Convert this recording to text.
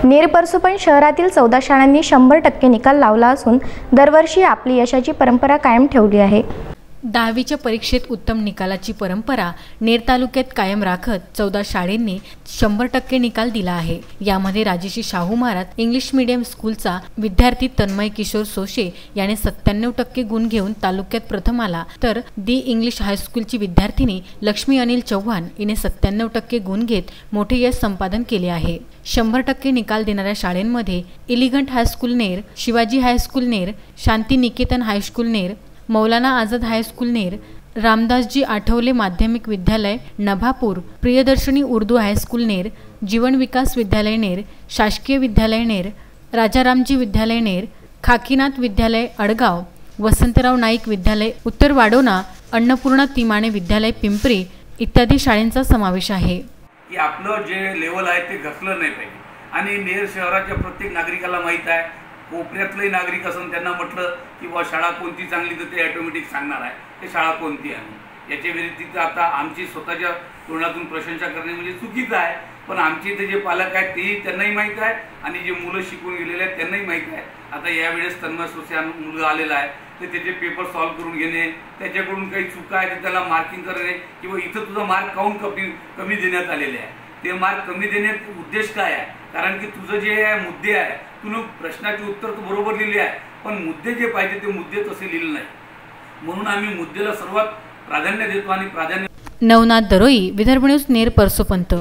नेर परसोपण शहरातील 14 शाळांनी 100% निकाल लावला असून दरवर्षी आपली यशाची परंपरा कायम ठेवली आहे। 10वीच्या परीक्षेत उत्तम निकालाची परंपरा नेर तालुक्यात कायम राखत 14 शाळांनी 100% निकाल दिला आहे। यामध्ये राजेशी शाहू महाराज इंग्लिश मीडियम स्कूलचा विद्यार्थी तन्मय किशोर सोशे याने 97% गुण घेऊन तालुक्यात प्रथम आला, तर दी इंग्लिश हायस्कूलची विद्यार्थिनी लक्ष्मी अनिल चव्हाण हिने 97% गुण घेत मोठे यश संपादन केले आहे। 100% निकाल देणाऱ्या शाळांमध्ये Elegant high school Ner, Shivaji high school Ner, Shanti Niketan high school Ner, Maulana Azad high school Ner, Ramdasji Athawale माध्यमिक विद्यालय नभापूर, प्रियदर्शनी उर्दू हायस्कूल नेर, जीवन विकास विद्यालय नेर, शासकीय विद्यालय नेर, राजारामजी विद्यालय नेर, खाकीनाथ विद्यालय अडगाव, वसंतराव नाईक विद्यालय उत्तर वाडोना, अन्नपूर्णा तिमाणे विद्यालय पिंपरी इत्यादी शाळांचा समावेश आहे। की आपलं जे लेवल आहे ते घसलं नाही पाहिजे आणि नेर शहराच्या प्रत्येक नागरिकाला माहीत आहे, कोपऱ्यातले नागरिक असून त्यांना म्हटलं की बा शाळा कोणती चांगली तर ते ऑटोमॅटिक सांगणार आहे ते शाळा कोणती आहे। याच्या व्यतिरिक्त आता आमची स्वतःच्या तोंडातून प्रशंसा करणे म्हणजे चुकीचं आहे, पण आमचे इथे जे पालक आहेत तेही त्यांनाही माहीत आहे आणि जे मुलं शिकून गेलेले आहेत त्यांनाही माहीत आहे। आता यावेळेस तन्मय सोशे मुलगा आलेला आहे तर त्याचे पेपर सॉल्व करून घेणे, त्याच्याकडून काही चुका आहे तर त्याला मार्किंग करणे किंवा इथं तुझा मार्क काउंट कमी देण्यात आलेले आहे। ते मार्क कमी देण्याचा उद्देश काय आहे? कारण की तुझं जे मुद्दे आहे तुला प्रश्नाचे उत्तर तर बरोबर लिहिले आहे, पण मुद्दे जे पाहिजे ते मुद्दे तसे लिहिले नाही, म्हणून आम्ही मुद्द्याला सर्वात प्राधान्य देतो आणि प्राधान्य। नवनाथ दरोई, विदर्भ न्यूज, नेर परसोपंत।